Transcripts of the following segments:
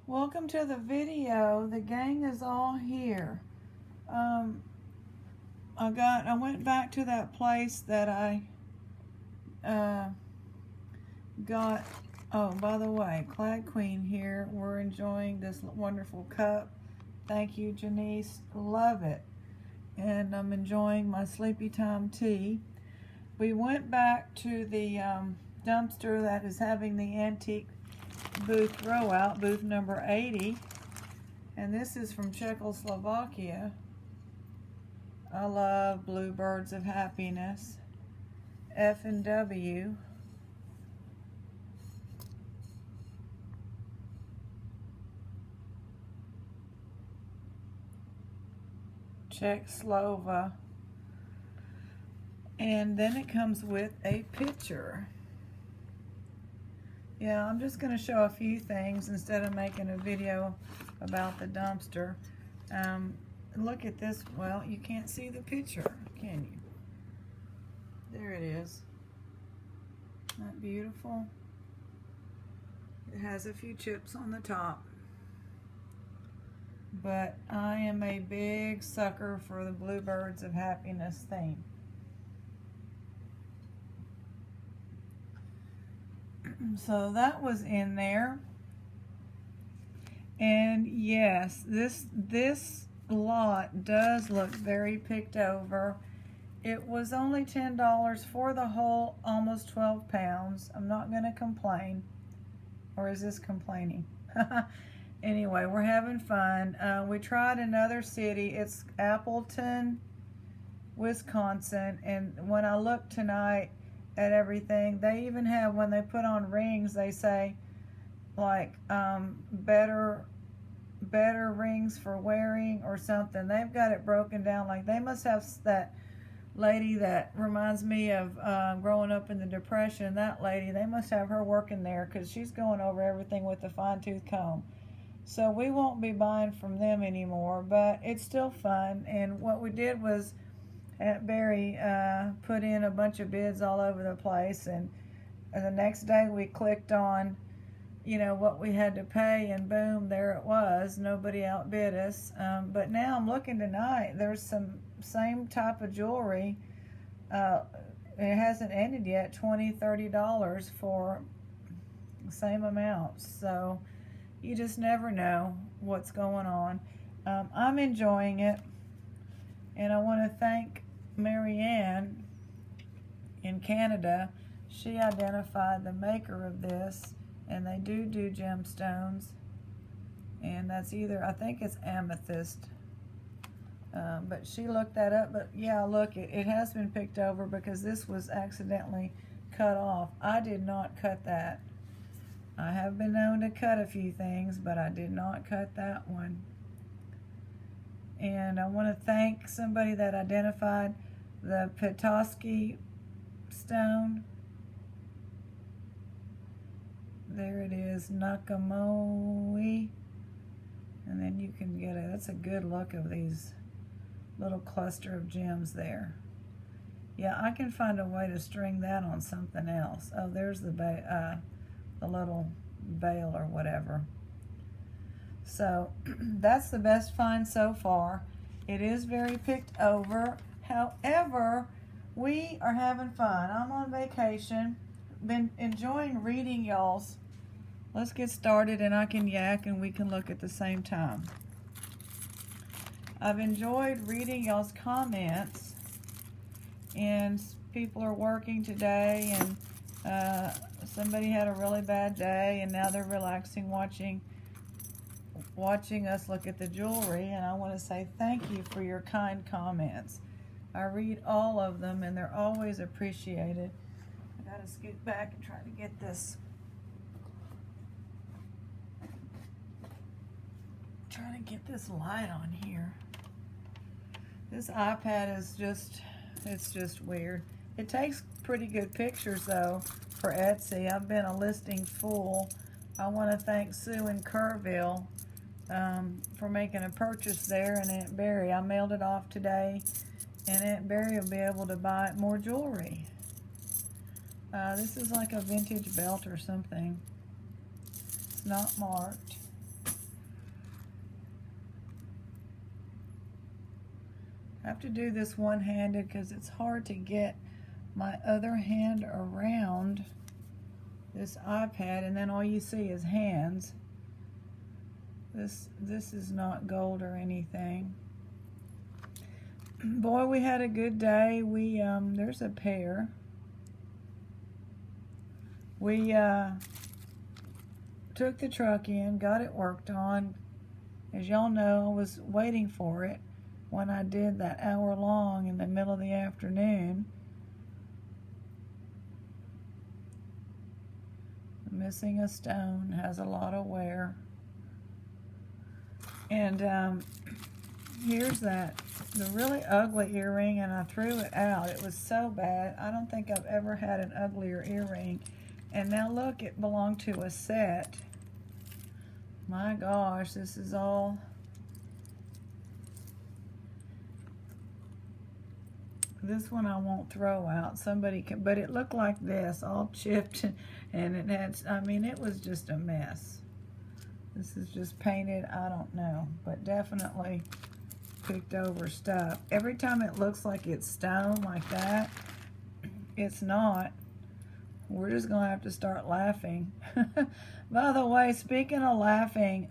Welcome to the video. The gang is all here. I went back to that place that I got. Oh, by the way, Clad Queen here. We're enjoying this wonderful cup. Thank you, Janice. Love it. And I'm enjoying my sleepy time tea. We went back to the dumpster that is having the antique booth throwout, booth number 80, and this is from Czechoslovakia. I love Bluebirds of Happiness, F&W. Czechoslovakia. And then it comes with a picture. Yeah, I'm just going to show a few things instead of making a video about the dumpster. Look at this. Well, you can't see the picture, can you? There it is. Isn't that beautiful? It has a few chips on the top. But I am a big sucker for the Bluebirds of Happiness theme. So that was in there. And yes, this lot does look very picked over. It was only $10 for the whole almost 12 pounds. I'm not going to complain. Or is this complaining? Anyway, we're having fun. We tried another city. It's Appleton, Wisconsin. And when I looked tonight at everything, they even have, when they put on rings, they say like better rings for wearing or something. They've got it broken down. Like, they must have that lady that reminds me of growing up in the Depression. That lady, they must have her working there, because she's going over everything with a fine-tooth comb. So we won't be buying from them anymore, but it's still fun. And what we did was, Aunt Barry put in a bunch of bids all over the place, and the next day we clicked on, you know, what we had to pay, and boom, there it was. Nobody outbid us. But now I'm looking tonight, there's some same type of jewelry. It hasn't ended yet, $20, $30 for the same amount. So you just never know what's going on. I'm enjoying it, and I want to thank Marianne in Canada. She identified the maker of this, and they do gemstones, and that's either, I think it's amethyst, but she looked that up. But yeah, look, it has been picked over because this was accidentally cut off. I did not cut that. I have been known to cut a few things, but I did not cut that one. And I want to thank somebody that identified the Petoskey stone. There it is, Nakamoi. And then you can get it. That's a good look of these little cluster of gems there. Yeah, I can find a way to string that on something else. Oh, there's the little veil or whatever. So that's the best find so far. It is very picked over. However, we are having fun. I'm on vacation. Been enjoying reading y'all's. Let's get started, and I can yak and we can look at the same time. I've enjoyed reading y'all's comments, and people are working today, and somebody had a really bad day, and now they're relaxing watching us look at the jewelry. And I want to say thank you for your kind comments. I read all of them, and they're always appreciated. I gotta scoot back and try to get this. Trying to get this light on here. This iPad is it's just weird. It takes pretty good pictures though for Etsy. I've been a listing full. I want to thank Sue in Kerrville for making a purchase there, and Aunt Barry. I mailed it off today, and Aunt Barry will be able to buy more jewelry. This is like a vintage belt or something. It's not marked. I have to do this one-handed because it's hard to get my other hand around this iPad, and then all you see is hands. This is not gold or anything. Boy, we had a good day. We there's a pair. We took the truck in, got it worked on. As y'all know, I was waiting for it when I did that hour long in the middle of the afternoon. Missing a stone, has a lot of wear. And here's the really ugly earring, and I threw it out. It was so bad. I don't think I've ever had an uglier earring. And now look, it belonged to a set. My gosh, this is all... This one I won't throw out. Somebody can, but it looked like this, all chipped, and it had, I mean, it was just a mess. This is just painted, I don't know, but definitely picked over stuff. Every time it looks like it's stone like that, it's not. We're just gonna have to start laughing. By the way, speaking of laughing,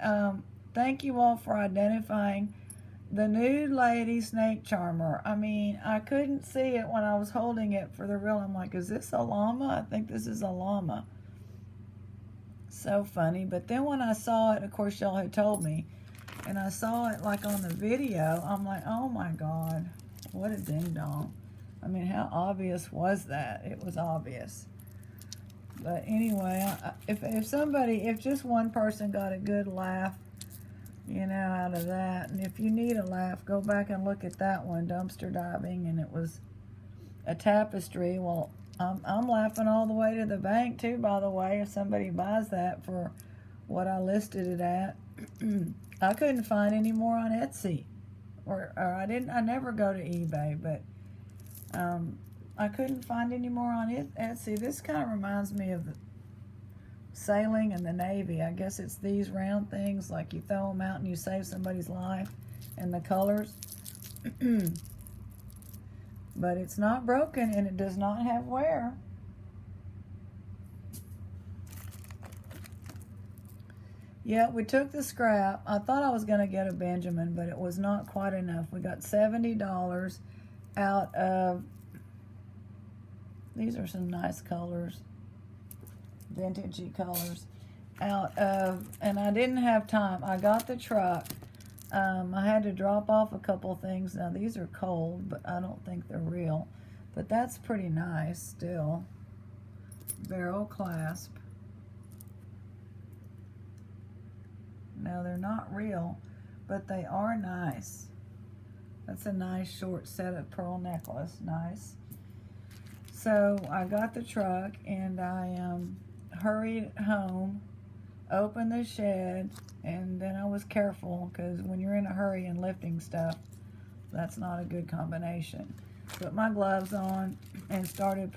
thank you all for identifying the nude lady snake charmer. I mean, I couldn't see it when I was holding it for the real. I'm like, is this a llama? I think this is a llama. So funny. But then when I saw it, of course y'all had told me, and I saw it like on the video, I'm like, oh my God, what a ding dong. I mean, how obvious was that? It was obvious. But anyway, if just one person got a good laugh, you know, out of that, and if you need a laugh, go back and look at that one, dumpster diving, and it was a tapestry. Well, I'm laughing all the way to the bank too, by the way, if somebody buys that for what I listed it at. I couldn't find any more on Etsy, or I never go to eBay, but I couldn't find any more on Etsy. This kind of reminds me of the sailing in the Navy. I guess it's these round things, like you throw them out and you save somebody's life, and the colors. But it's not broken, and it does not have wear. Yeah, we took the scrap. I thought I was going to get a Benjamin, but it was not quite enough. We got $70 out of... These are some nice colors. Vintagey colors. Out of... And I didn't have time. I got the truck. I had to drop off a couple things. Now, these are cold, but I don't think they're real. But that's pretty nice still. Barrel clasp. Now, they're not real, but they are nice. That's a nice short set of pearl necklace. Nice. So, I got the truck, and I hurried home, opened the shed, and then I was careful, because when you're in a hurry and lifting stuff, that's not a good combination. Put my gloves on and started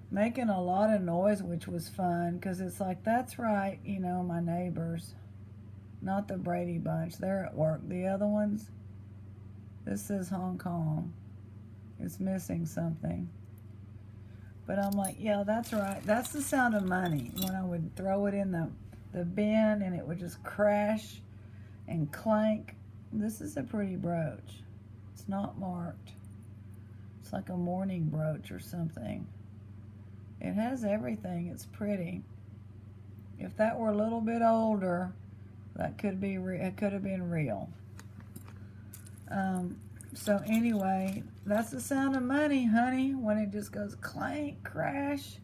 making a lot of noise, which was fun, because it's like, that's right, you know, my neighbors, not the Brady Bunch, they're at work. The other ones, this says Hong Kong. It's missing something. But I'm like, yeah, that's right. That's the sound of money, when I would throw it in the bin and it would just crash and clank. This is a pretty brooch. It's not marked. It's like a mourning brooch or something. It has everything. It's pretty. If that were a little bit older, that could be it could have been real. So anyway, that's the sound of money, honey, when it just goes clank, crash.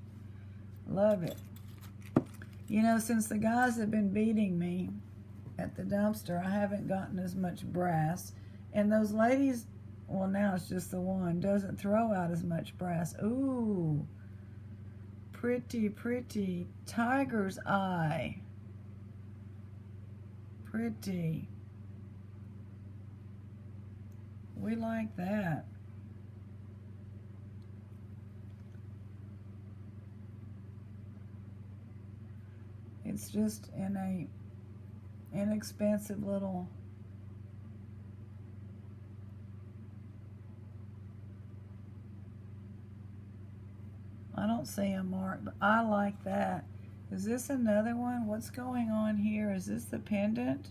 Love it. You know, since the guys have been beating me at the dumpster, I haven't gotten as much brass. And those ladies, well, now it's just the one, doesn't throw out as much brass. Ooh, pretty, pretty. Tiger's eye. Pretty. We like that. It's just in a inexpensive little don't see them marked, but I like that. Is this another one? What's going on here? Is this the pendant?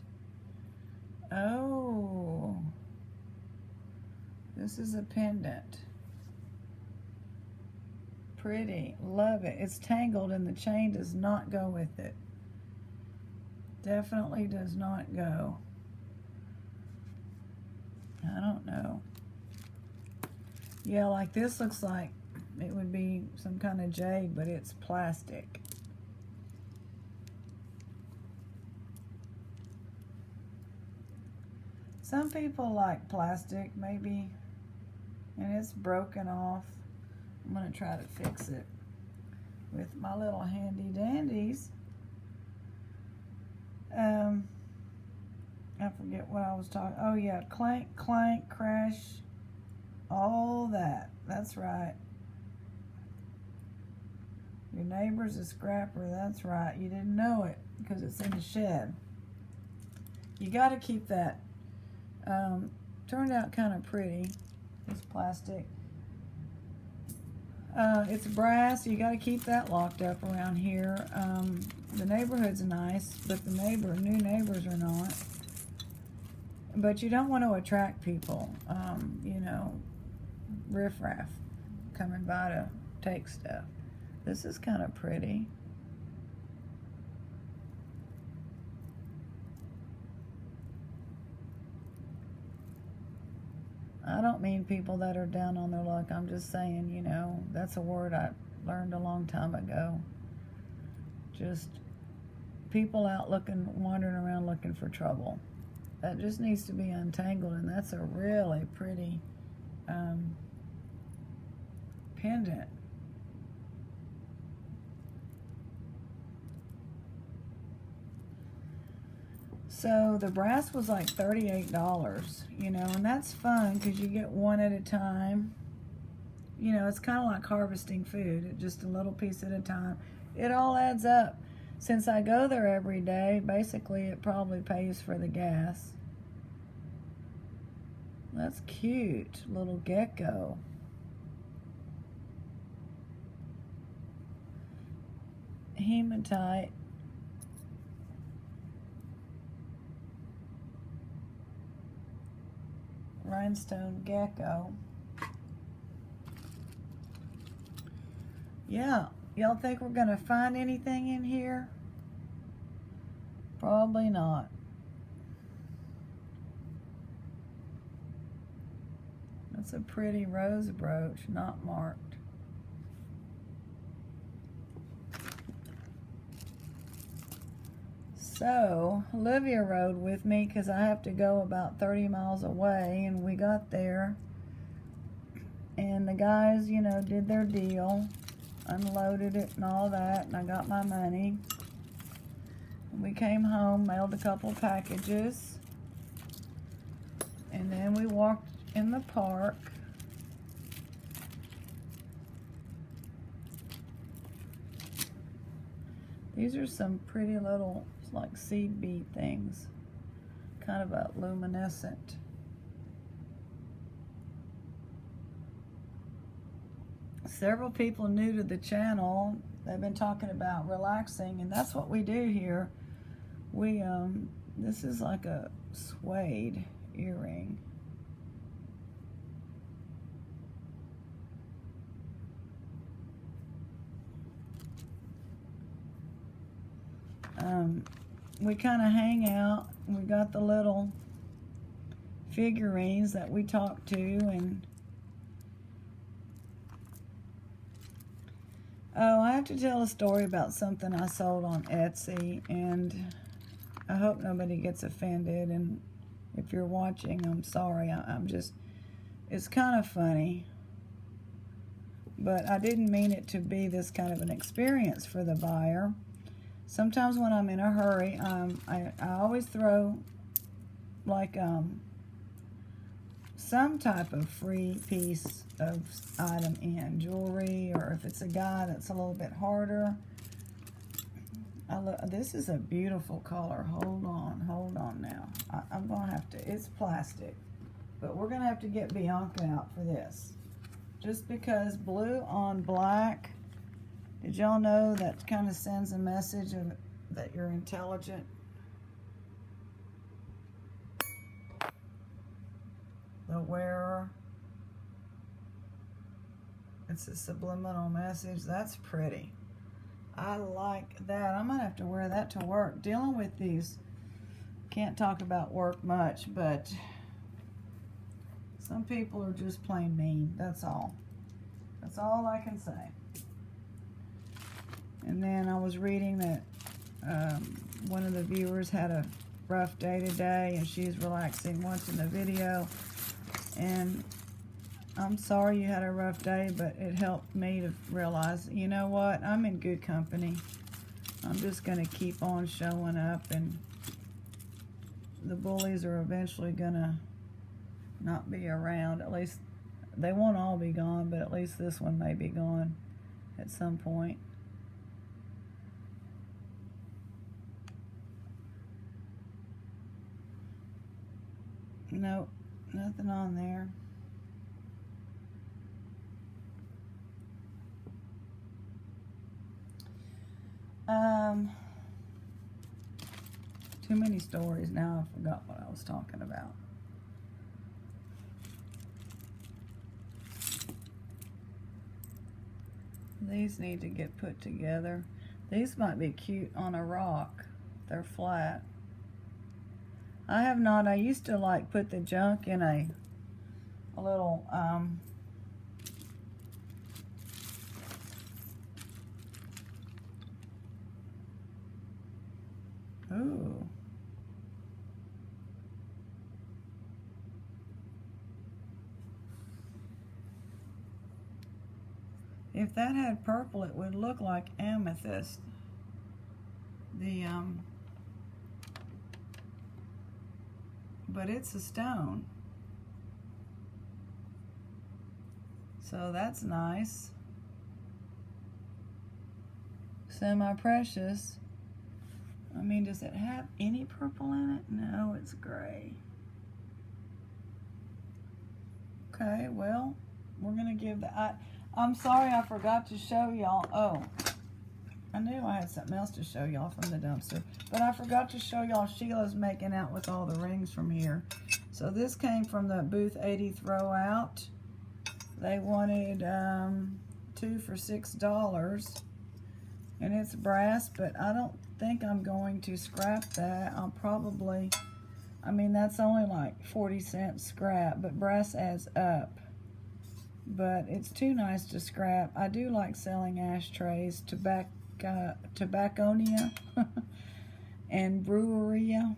Oh, this is a pendant. Pretty, love it. It's tangled and the chain does not go with it. Definitely does not go. I don't know. Yeah, like this looks like it would be some kind of jade, but it's plastic. Some people like plastic, maybe, and it's broken off. I'm gonna try to fix it with my little handy dandies. I forget what I was talking. Oh yeah, clank, clank, crash, all that. That's right. Your neighbor's a scrapper. That's right. You didn't know it because it's in the shed. You got to keep that. Turned out kind of pretty. This plastic. It's brass. You got to keep that locked up around here. The neighborhood's nice, but the new neighbors are not. But you don't want to attract people, you know, riffraff coming by to take stuff. This is kind of pretty. I don't mean people that are down on their luck. I'm just saying, you know, that's a word I learned a long time ago. Just people out wandering around looking for trouble. That just needs to be untangled, and that's a really pretty pendant. So the brass was like $38, you know, and that's fun because you get one at a time. You know, it's kind of like harvesting food, just a little piece at a time. It all adds up. Since I go there every day, basically it probably pays for the gas. That's cute, little gecko. Hematite. Rhinestone gecko. Yeah, y'all think we're gonna find anything in here? Probably not. That's a pretty rose brooch, not marked. So, Olivia rode with me because I have to go about 30 miles away, and we got there. And the guys, you know, did their deal, unloaded it and all that, and I got my money. And we came home, mailed a couple packages, and then we walked in the park. These are some pretty little, like seed bead things, kind of a luminescent. Several people new to the channel, they've been talking about relaxing, and that's what we do here. We this is like a suede earring. We kind of hang out. We got the little figurines that we talk to, and oh, I have to tell a story about something I sold on Etsy, and I hope nobody gets offended, and if you're watching, I'm sorry. I'm just, it's kind of funny, but I didn't mean it to be this kind of an experience for the buyer. Sometimes when I'm in a hurry, I always throw like some type of free piece of item in, jewelry, or if it's a guy that's a little bit harder. This is a beautiful color. Hold on now. I'm gonna have to, it's plastic, but we're gonna have to get Bianca out for this. Just because blue on black Did y'all know that kind of sends a message of that you're intelligent? The wearer. It's a subliminal message. That's pretty. I like that. I'm gonna have to wear that to work. Dealing with these, can't talk about work much, but some people are just plain mean. That's all. That's all I can say. And then I was reading that one of the viewers had a rough day today, and she's relaxing watching the video. And I'm sorry you had a rough day, but it helped me to realize, you know what, I'm in good company. I'm just going to keep on showing up, and the bullies are eventually going to not be around. At least they won't all be gone, but at least this one may be gone at some point. Nope, nothing on there. Too many stories now. I forgot what I was talking about. These need to get put together. These might be cute on a rock. They're flat. I have not. I used to like put the junk in a little ooh. If that had purple, it would look like amethyst. But it's a stone. So that's nice. Semi-precious. I mean, does it have any purple in it? No, it's gray. Okay, well, we're gonna give the, I'm sorry I forgot to show y'all. Oh, I knew I had something else to show y'all from the dumpster, but I forgot to show y'all Sheila's making out with all the rings from here. So this came from the Booth 80 throw out. They wanted 2 for $6, and it's brass, but I don't think I'm going to scrap that. I'll probably, I mean, that's only like 40 cents scrap, but brass adds up. But it's too nice to scrap. I do like selling ashtrays, Tobacconia and Breweria.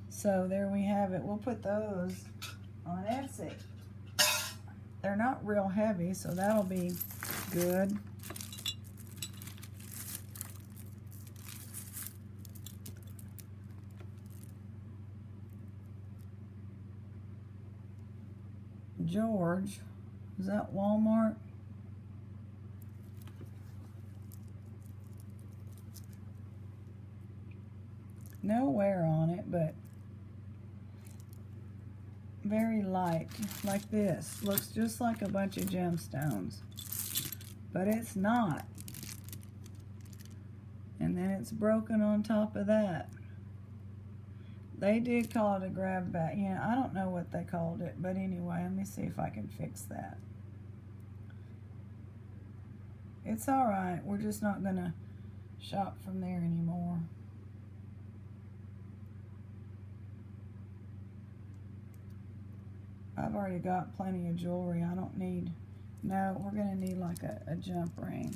So there we have it. We'll put those on Etsy. They're not real heavy, so that'll be good. George, is that Walmart? No wear on it, but very light, like this. Looks just like a bunch of gemstones, but it's not. And then it's broken on top of that. They did call it a grab bag. Yeah, I don't know what they called it, but anyway, let me see if I can fix that. It's all right. We're just not gonna shop from there anymore. I've already got plenty of jewelry. I don't need, no, we're gonna need like a jump ring.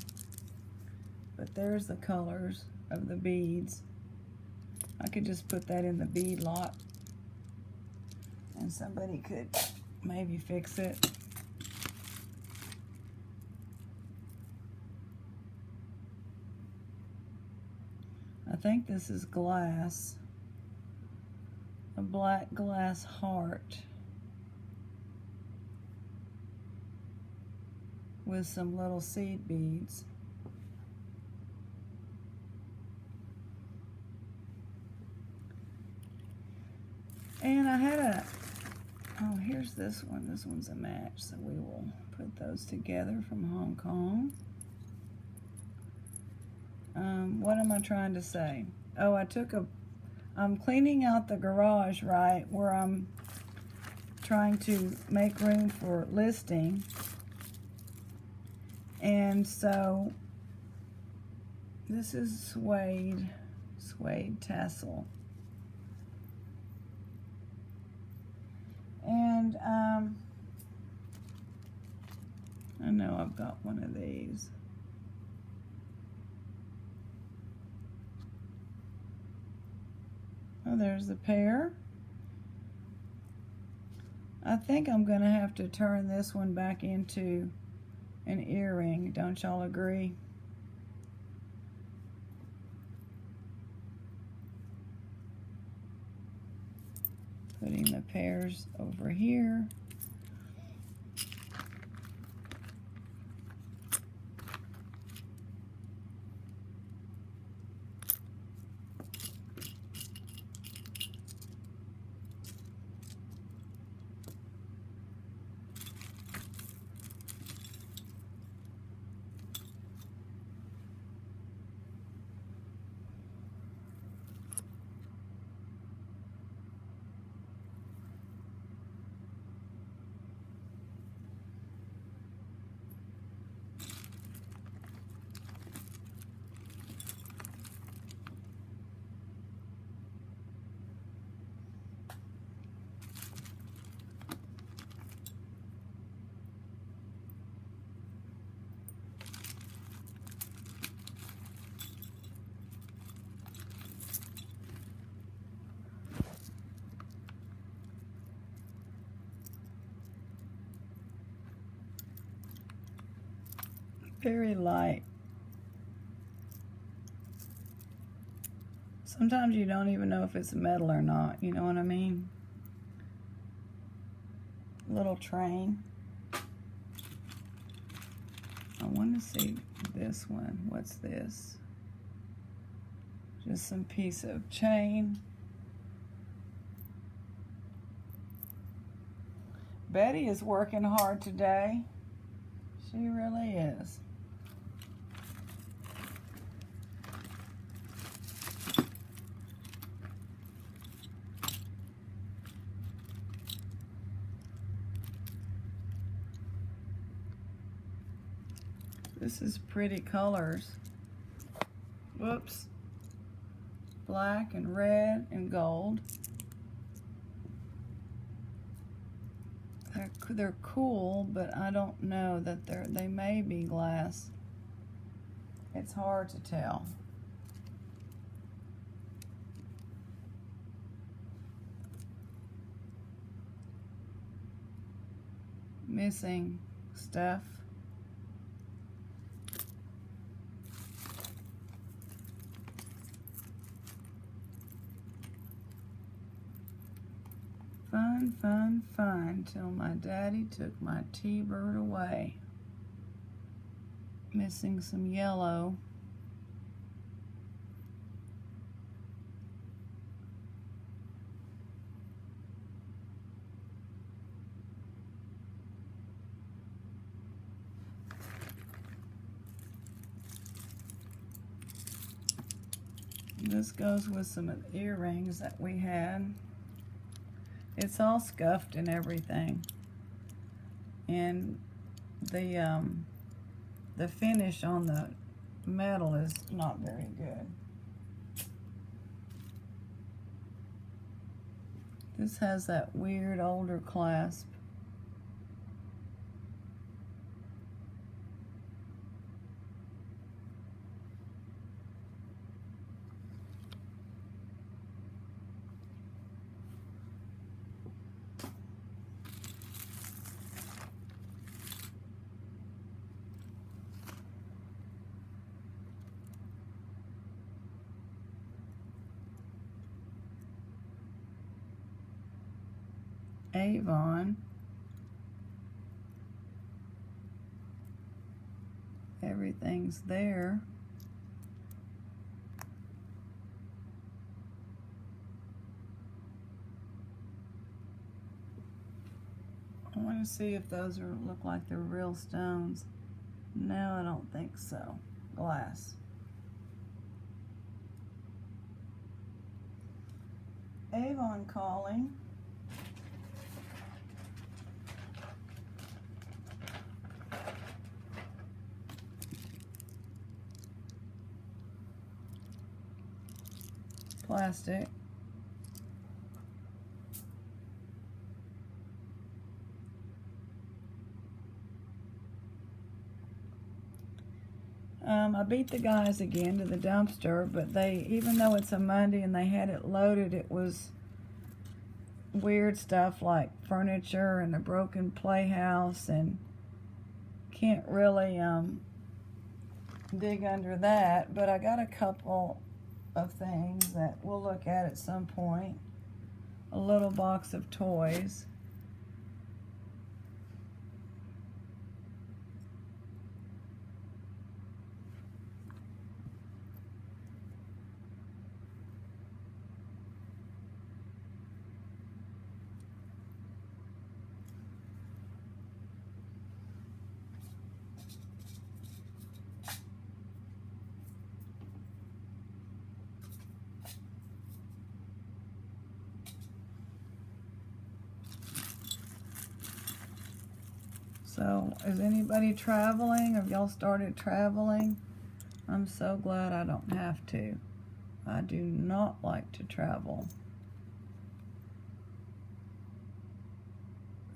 But there's the colors of the beads. I could just put that in the bead lot, and somebody could maybe fix it. I think this is glass, a black glass heart with some little seed beads. And I had oh, here's this one. This one's a match, so we will put those together from Hong Kong. What am I trying to say? Oh, I'm cleaning out the garage, right, where I'm trying to make room for listing. And so this is suede tassel. And I know I've got one of these. Oh, there's the pair. I think I'm gonna have to turn this one back into an earring. Don't y'all agree? Putting the pairs over here. Very light. Sometimes you don't even know if it's metal or not, you know what I mean? Little train. I want to see this one. What's this? Just some piece of chain. Betty is working hard today. She really is. This is pretty colors. Whoops. Black and red and gold. They're cool, but I don't know that they may be glass. It's hard to tell. Missing stuff. Fun, fun, fun, till my daddy took my T-bird away. Missing some yellow. This goes with some of the earrings that we had. It's all scuffed and everything. And the finish on the metal is not very good. This has that weird older clasp. Avon. Everything's there. I want to see if those look like they're real stones. No, I don't think so. Glass. Avon calling. Plastic. I beat the guys again to the dumpster, but they, even though it's a Monday and they had it loaded, it was weird stuff like furniture and a broken playhouse, and can't really dig under that. But I got a couple of things that we'll look at some point. A little box of toys. So, is anybody traveling? Have y'all started traveling? I'm so glad I don't have to. I do not like to travel.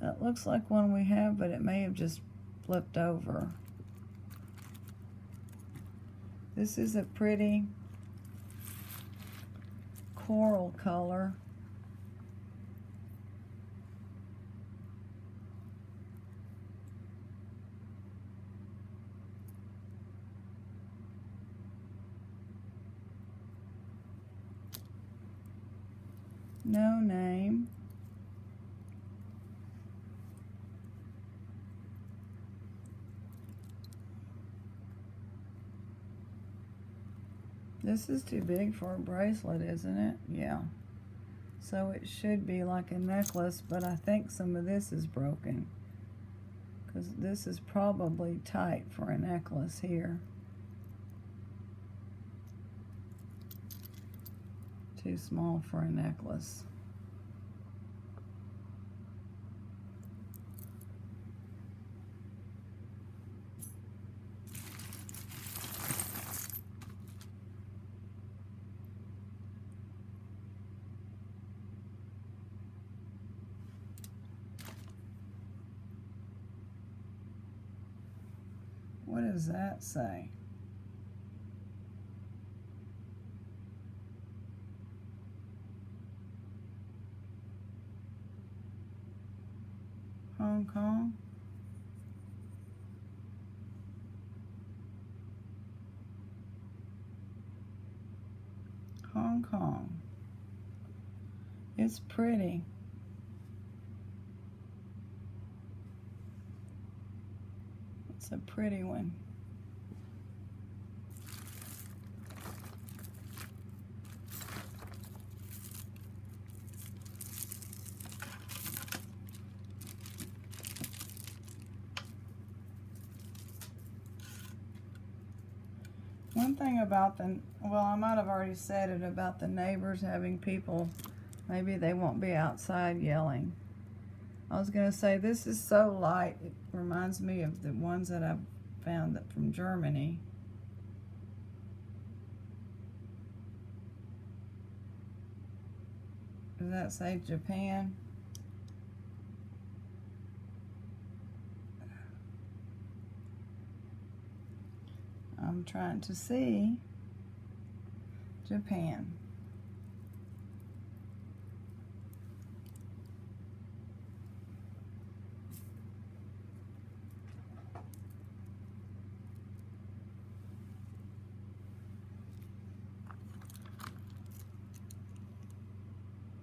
That looks like one we have, but it may have just flipped over. This is a pretty coral color. No name. This is too big for a bracelet, isn't it? Yeah. So it should be like a necklace, but I think some of this is broken, because this is probably tight for a necklace here. Too small for a necklace. What does that say? Hong Kong? Hong Kong. It's pretty. It's a pretty one. One thing about well, I might have already said it about the neighbors having people, maybe they won't be outside yelling. I was going to say, this is so light, it reminds me of the ones that I've found that from Germany. Does that say Japan? I'm trying to see Japan.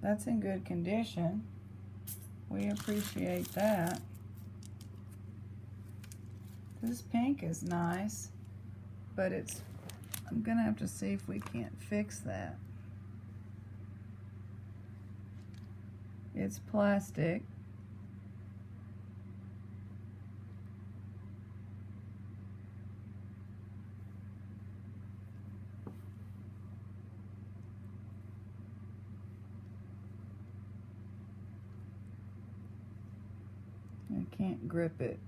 That's in good condition. We appreciate that. This pink is nice, but I'm gonna have to see if we can't fix that. It's plastic. I can't grip it.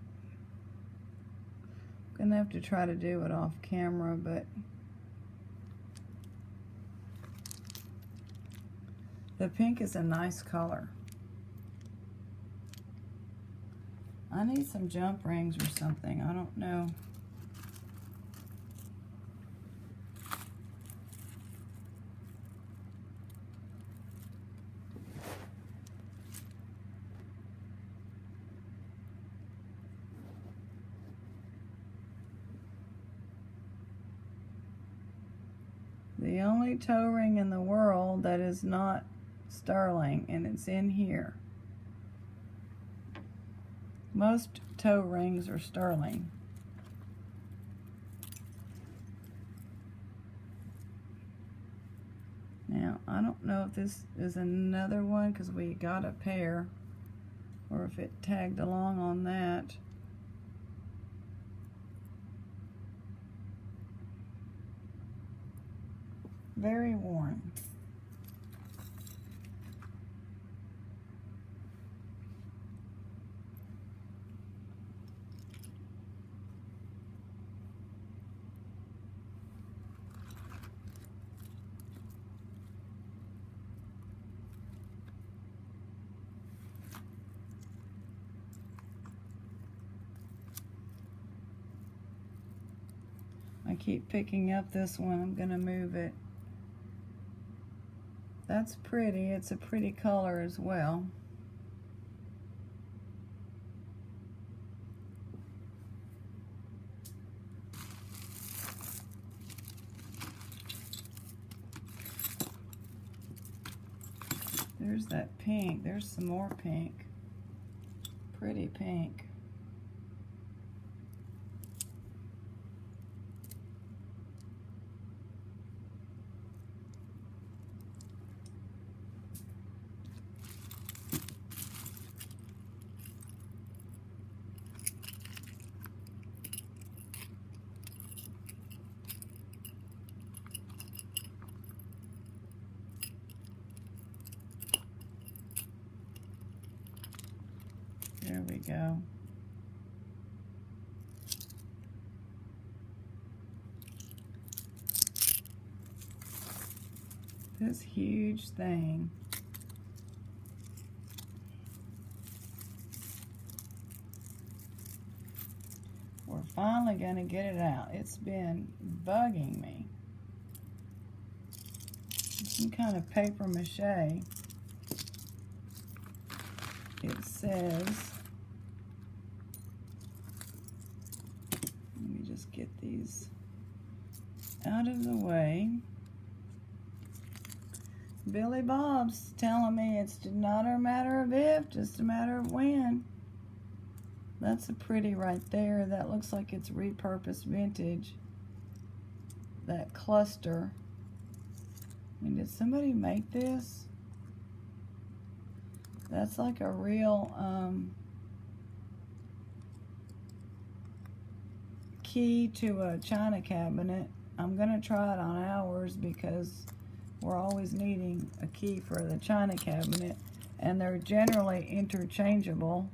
I'm gonna have to try to do it off camera, but the pink is a nice color. I need some jump rings or something. I don't know. The only toe ring in the world that is not sterling, and it's in here. Most toe rings are sterling. Now, I don't know if this is another one because we got a pair, or if it tagged along on that. Very worn. I keep picking up this one. I'm gonna move it. That's pretty. It's a pretty color as well. There's that pink. There's some more pink. Pretty pink. There we go. This huge thing. We're finally going to get it out. It's been bugging me. Some kind of paper mache. It says, let me just get these out of the way. Billy Bob's telling me it's not a matter of if, just a matter of when. That's a pretty right there. That looks like it's repurposed vintage. That cluster. I mean, did somebody make this? That's like a real key to a china cabinet. I'm gonna try it on ours because we're always needing a key for the china cabinet, and they're generally interchangeable.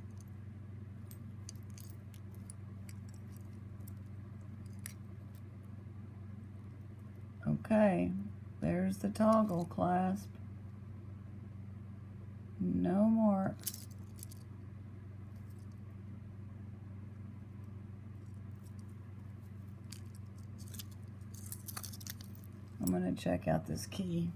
Okay, there's the toggle clasp. No marks. I'm going to check out this key.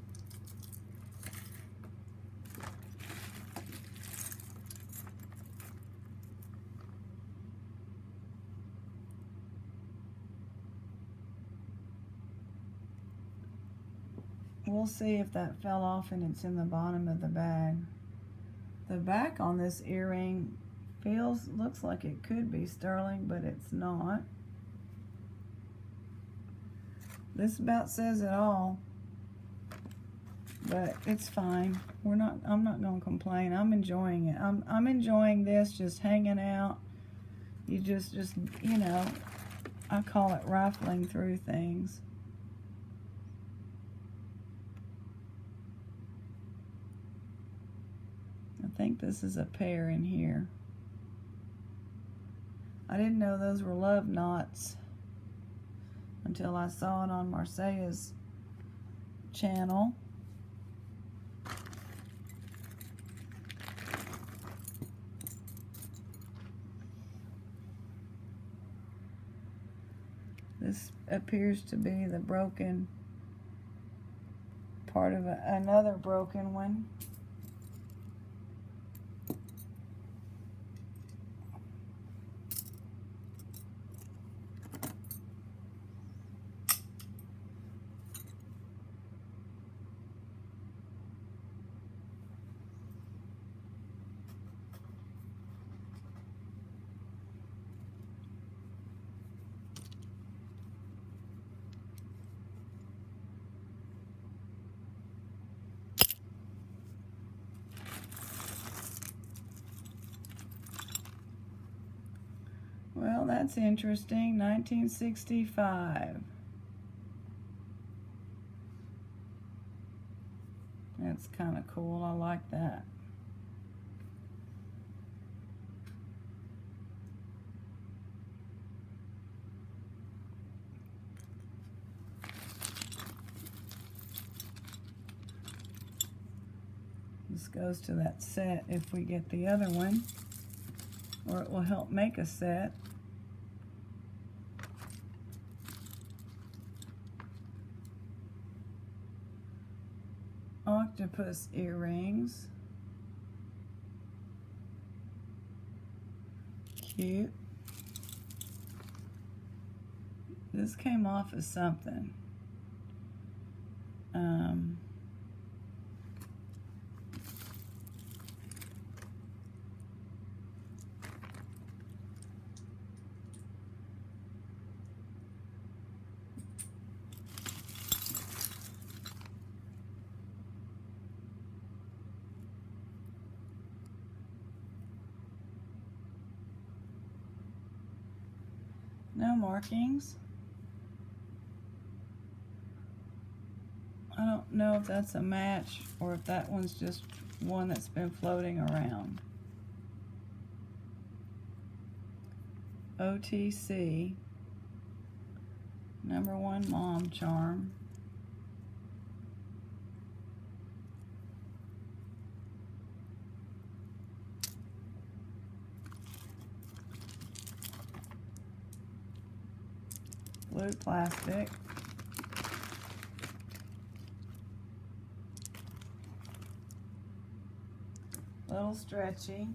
We'll see if that fell off and it's in the bottom of the bag. The back on this earring looks like it could be sterling, but it's not. This about says it all, but it's fine. I'm not gonna complain. I'm enjoying it. I'm enjoying this, just hanging out. You just you know, I call it rifling through things. I think this is a pair in here. I didn't know those were love knots until I saw it on Marseille's channel. This appears to be the broken part of another broken one. Well, that's interesting. 1965. That's kind of cool. I like that. This goes to that set if we get the other one, or it will help make a set. Octopus earrings. Cute. This came off as something. No markings. I don't know if that's a match or if that one's just one that's been floating around. OTC, #1 mom charm. Blue plastic. Little stretchy.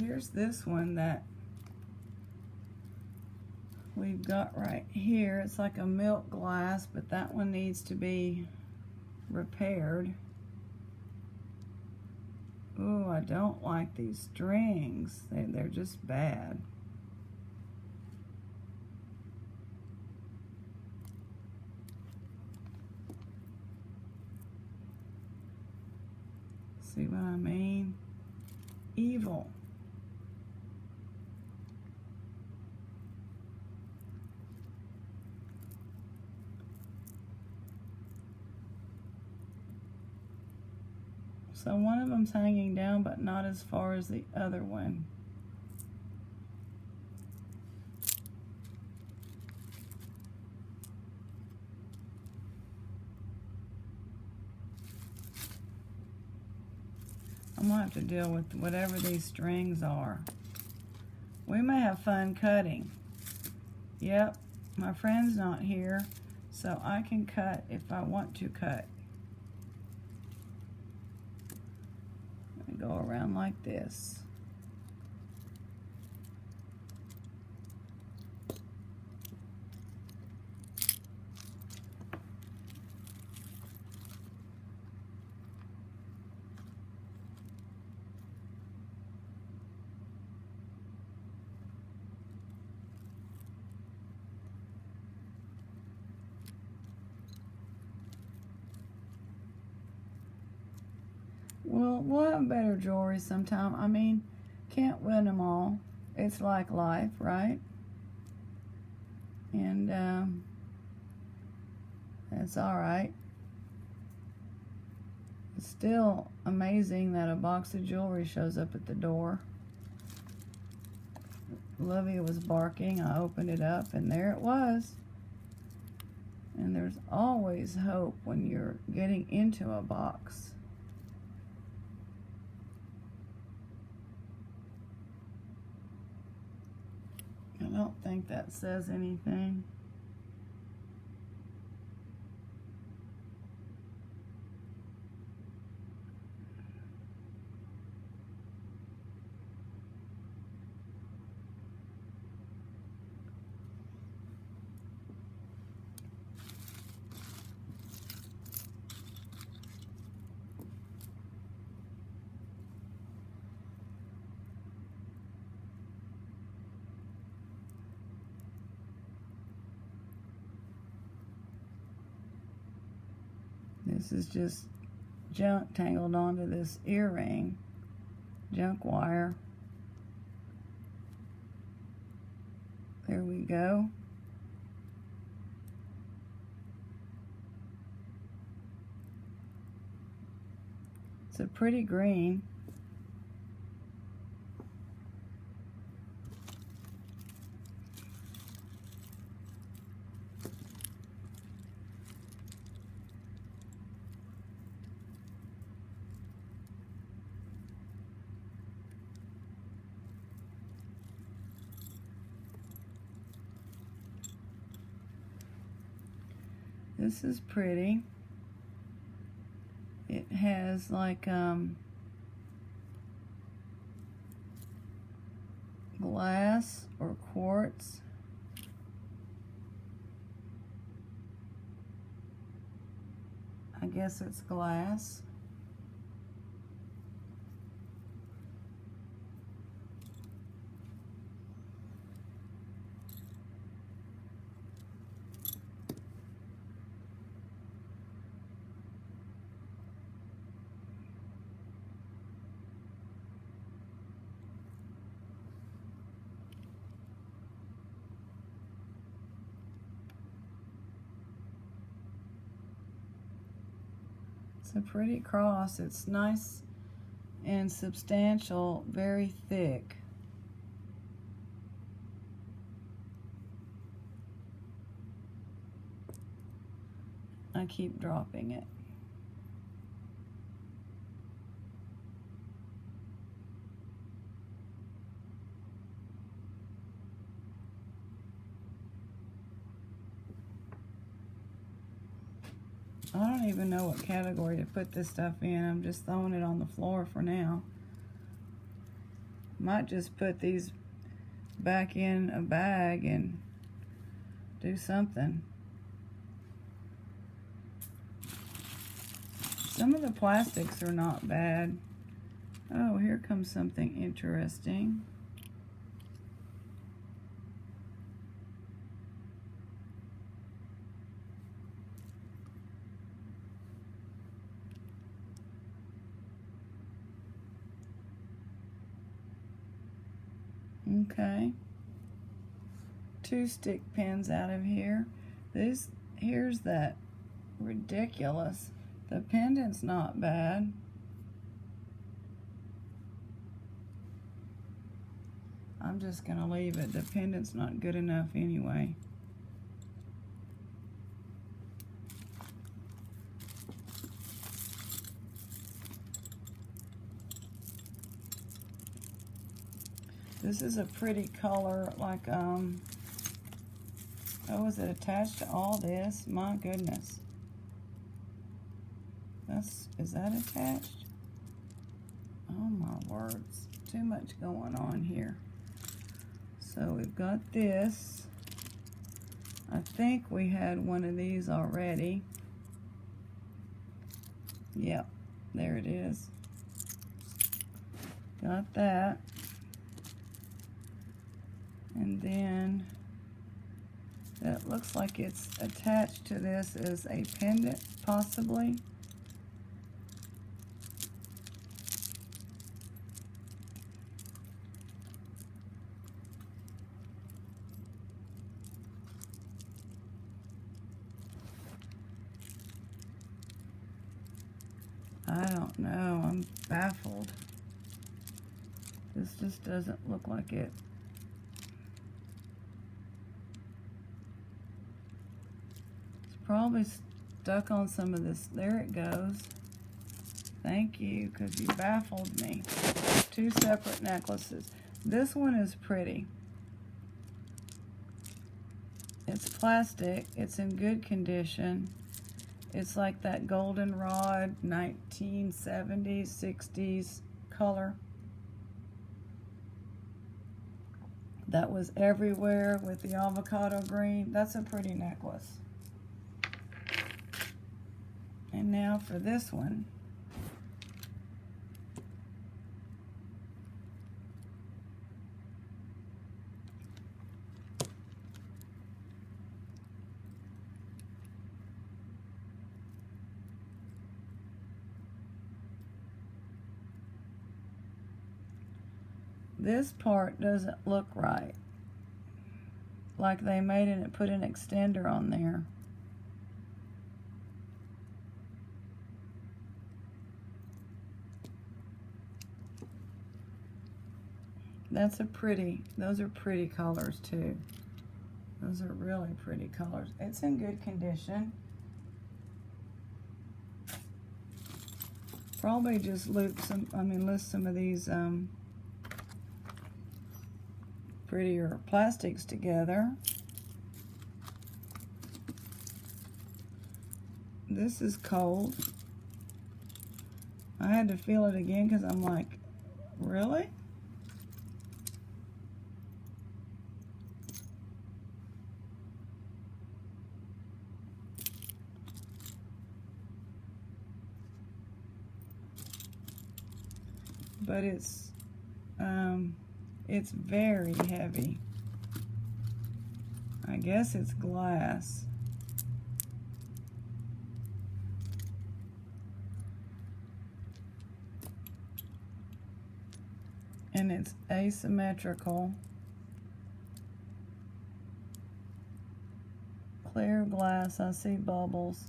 Here's this one that we've got right here. It's like a milk glass, but that one needs to be repaired. Ooh, I don't like these strings. They're just bad. See what I mean? Evil. So one of them's hanging down, but not as far as the other one. I'm gonna have to deal with whatever these strings are. We may have fun cutting. Yep, my friend's not here, so I can cut if I want to cut. Go around like this. Well, we'll have better jewelry sometime. I mean, can't win them all. It's like life, right? And that's all right. It's still amazing that a box of jewelry shows up at the door. Olivia was barking. I opened it up, and there it was. And there's always hope when you're getting into a box. I don't think that says anything. This is just junk tangled onto this earring, junk wire. There we go. It's a pretty green. This is pretty. It has like glass or quartz. I guess it's glass. It's a pretty cross. It's nice and substantial, very thick. I keep dropping it. I don't even know what category to put this stuff in. I'm just throwing it on the floor for now. Might just put these back in a bag and do something. Some of the plastics are not bad. Oh, here comes something interesting. Okay. 2 stick pins out of here. Here's that ridiculous. The pendant's not bad. I'm just gonna leave it. The pendant's not good enough anyway. This is a pretty color, like, oh, is it attached to all this? My goodness. Is that attached? Oh my words. Too much going on here. So we've got this. I think we had one of these already. Yep, there it is. Got that. And then that looks like it's attached to this as a pendant, possibly. I don't know. I'm baffled. This just doesn't look like it. It's probably stuck on some of this. There it goes. Thank you, because you baffled me. 2 separate necklaces. This one is pretty. It's plastic. It's in good condition. It's like that goldenrod 1970s, 60s color that was everywhere with the avocado green. That's a pretty necklace. And now for this one. This part doesn't look right. Like they made it and put an extender on there. That's a pretty, those are pretty colors too. Those are really pretty colors. It's in good condition. Probably just list some of these prettier plastics together. This is cold. I had to feel it again because I'm like, really? But it's very heavy. I guess it's glass. And it's asymmetrical. Clear glass, I see bubbles.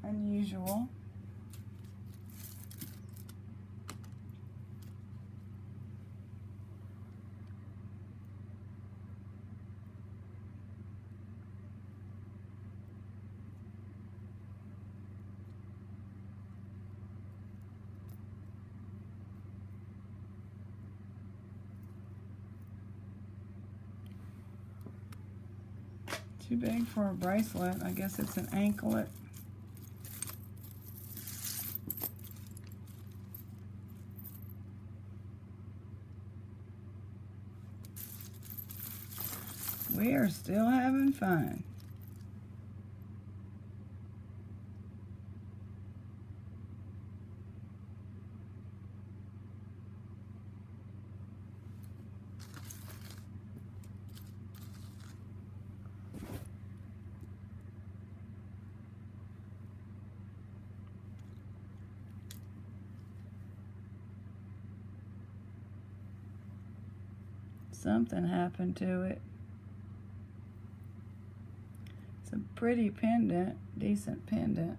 Unusual. Too big for a bracelet. I guess it's an anklet. We are still having fun. Something happened to it. It's a pretty pendant, decent pendant.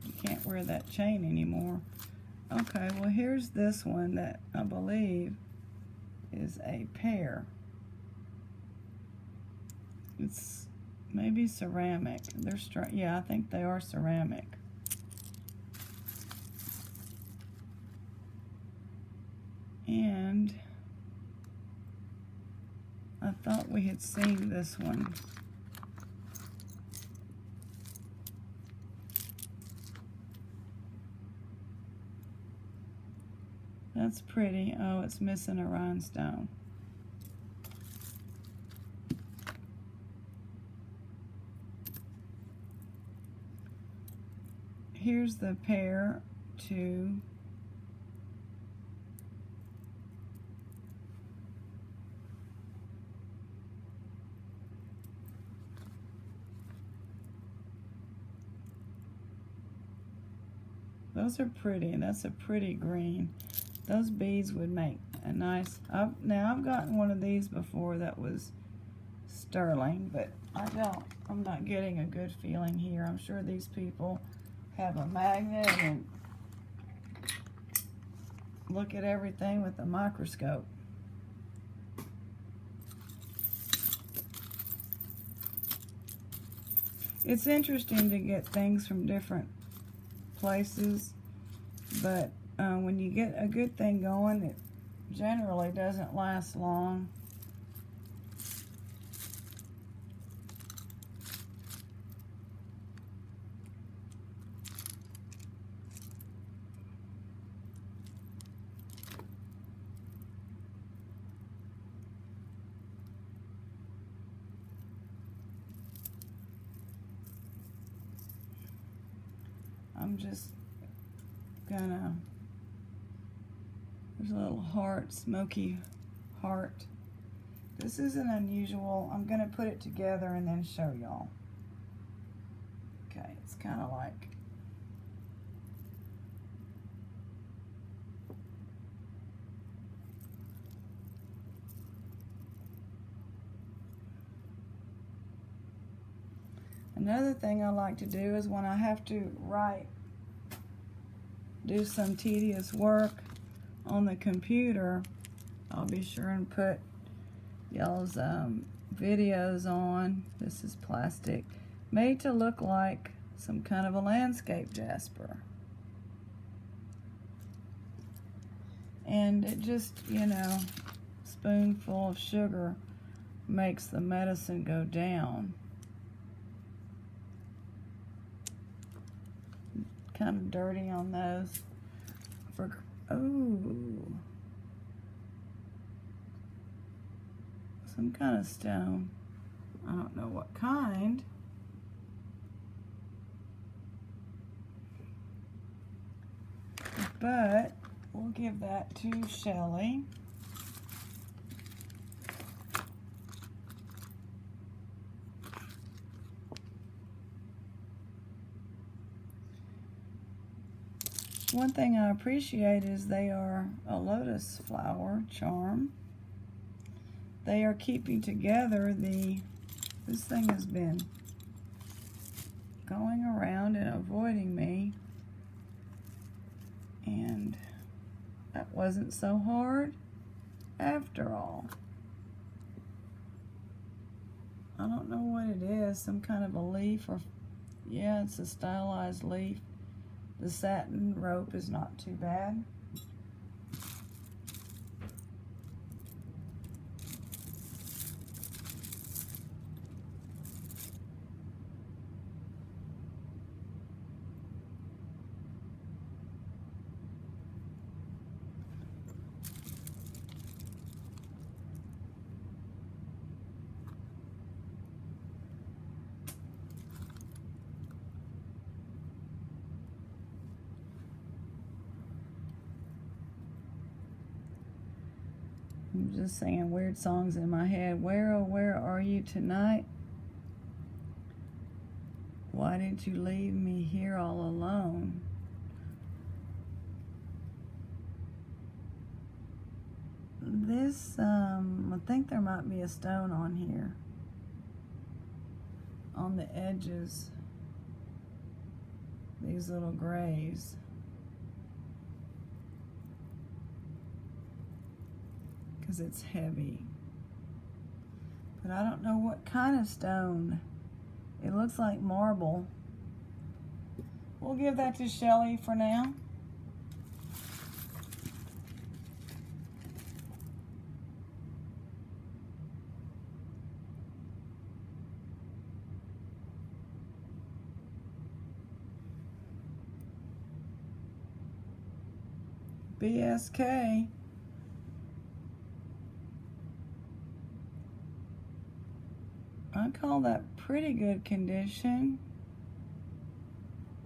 You can't wear that chain anymore. Okay, well here's this one that I believe is a pair. It's maybe ceramic. They're yeah, I think they are ceramic. And I thought we had seen this one. That's pretty. Oh, it's missing a rhinestone. Here's the pair to those are pretty. That's a pretty green. Those beads would make a nice, now I've gotten one of these before that was sterling, but I'm not getting a good feeling here. I'm sure these people have a magnet and look at everything with a microscope. It's interesting to get things from different places, but when you get a good thing going, it generally doesn't last long. I'm just gonna, there's a little heart, smoky heart. This isn't unusual. I'm gonna put it together and then show y'all. Okay, it's kind of like, another thing I like to do is when I have to do some tedious work on the computer, I'll be sure and put y'all's videos on. This is plastic, made to look like some kind of a landscape jasper. And it just, you know, spoonful of sugar makes the medicine go down. Kind of dirty on those. Some kind of stone. I don't know what kind. But we'll give that to Shelly. One thing I appreciate is they are a lotus flower charm. They are keeping together this thing has been going around and avoiding me, and that wasn't so hard after all. I don't know what it is, some kind of a leaf, or yeah, it's a stylized leaf. The satin rope is not too bad. I'm just singing weird songs in my head. Where, oh, where are you tonight? Why did you leave me here all alone? This, I think there might be a stone on here. On the edges. These little grays. Because it's heavy. But I don't know what kind of stone. It looks like marble. We'll give that to Shelly for now. BSK. I call that pretty good condition.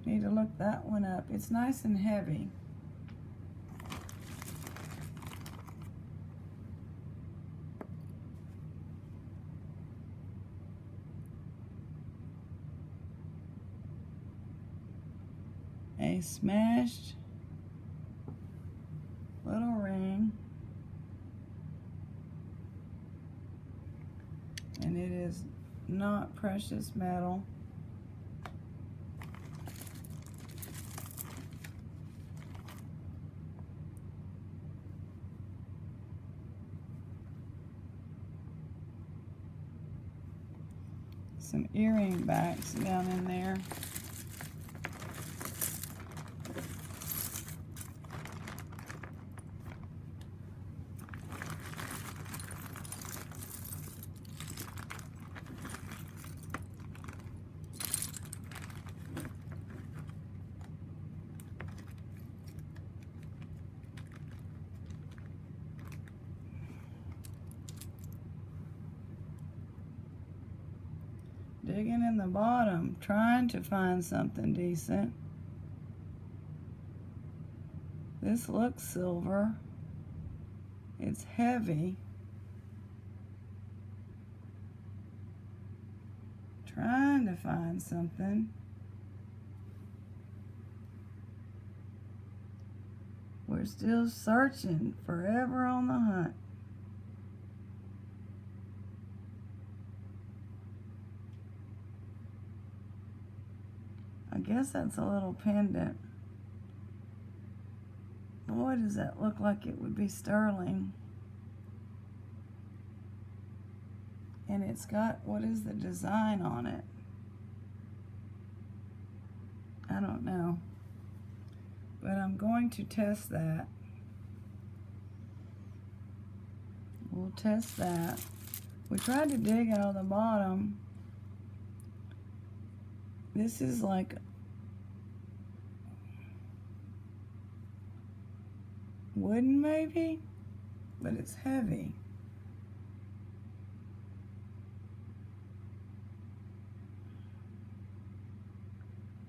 Need to look that one up. It's nice and heavy. A smashed little ring. not precious metal. Some earring backs down in there. Digging in the bottom, trying to find something decent. This looks silver. It's heavy. Trying to find something. We're still searching, forever on the hunt. I guess that's a little pendant. Boy, does that look like it would be sterling. And it's got, what is the design on it? I don't know. But I'm going to test that. We'll test that. We tried to dig out of the bottom. This is like wooden maybe, but it's heavy.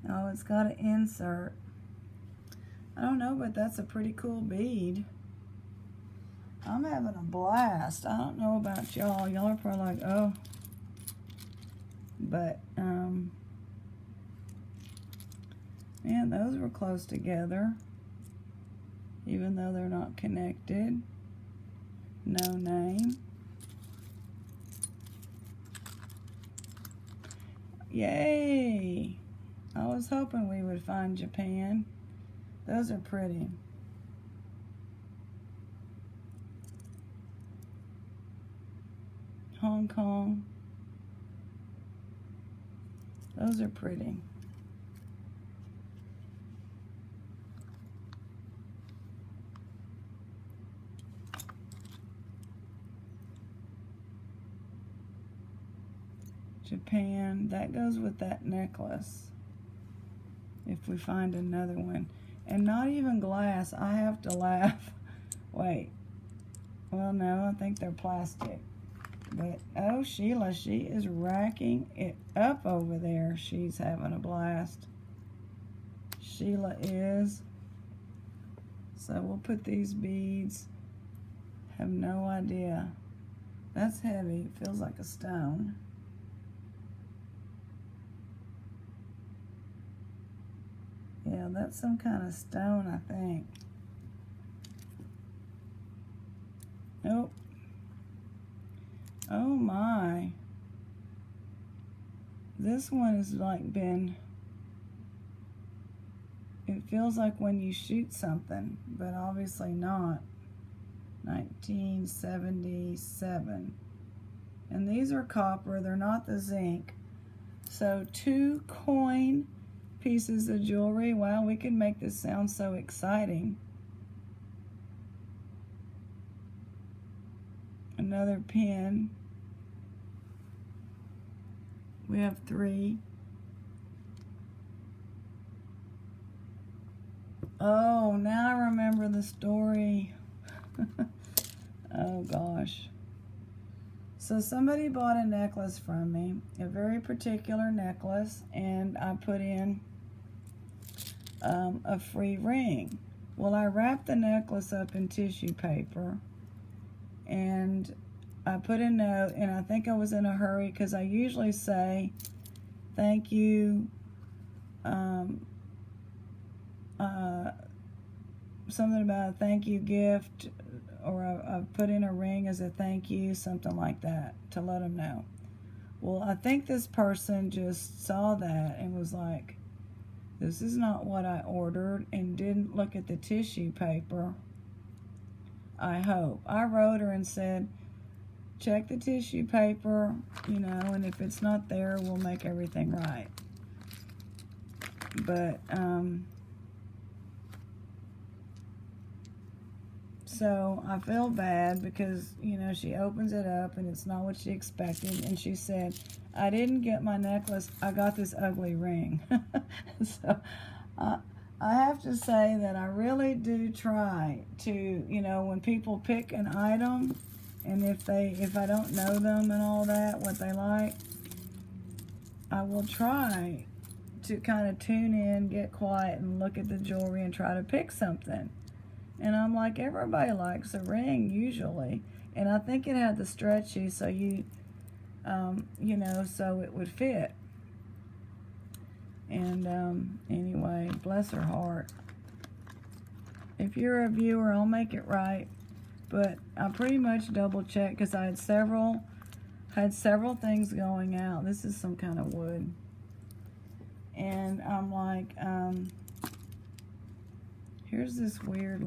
Oh, it's got an insert. I don't know, but that's a pretty cool bead. I'm having a blast. I don't know about y'all. Y'all are probably like, oh. But, man, those were close together. Even though they're not connected. No name. Yay! I was hoping we would find Japan. Those are pretty. Hong Kong. Those are pretty. Japan. That goes with that necklace. If we find another one. And not even glass. I have to laugh. Wait. Well, no, I think they're plastic. But, oh, Sheila, she is racking it up over there. She's having a blast. Sheila is. So we'll put these beads. Have no idea. That's heavy. It feels like a stone. Yeah, that's some kind of stone, I think. Nope. Oh my. This one has like been, it feels like when you shoot something, but obviously not. 1977. And these are copper, they're not the zinc. So 2 coin pieces of jewelry. Wow, we can make this sound so exciting. Another pin. We have 3. Oh, now I remember the story. Oh gosh. So somebody bought a necklace from me, a very particular necklace, and I put in a free ring. Well, I wrapped the necklace up in tissue paper, and I put a note, and I think I was in a hurry because I usually say thank you, something about a thank you gift, or I've put in a ring as a thank you, something like that, to let them know. Well, I think this person just saw that and was like, this is not what I ordered, and didn't look at the tissue paper. I hope. I wrote her and said, check the tissue paper, and if it's not there, we'll make everything right. But, so I feel bad because, she opens it up and it's not what she expected. And she said, I didn't get my necklace, I got this ugly ring. So I have to say that I really do try to, when people pick an item, and if I don't know them and all that, what they like, I will try to kind of tune in, get quiet, and look at the jewelry and try to pick something. And I'm like, everybody likes a ring usually. And I think it had the stretchy, so so it would fit. And anyway, bless her heart. If you're a viewer, I'll make it right. But I pretty much double checked because I had several things going out. This is some kind of wood. And I'm like, here's this weird,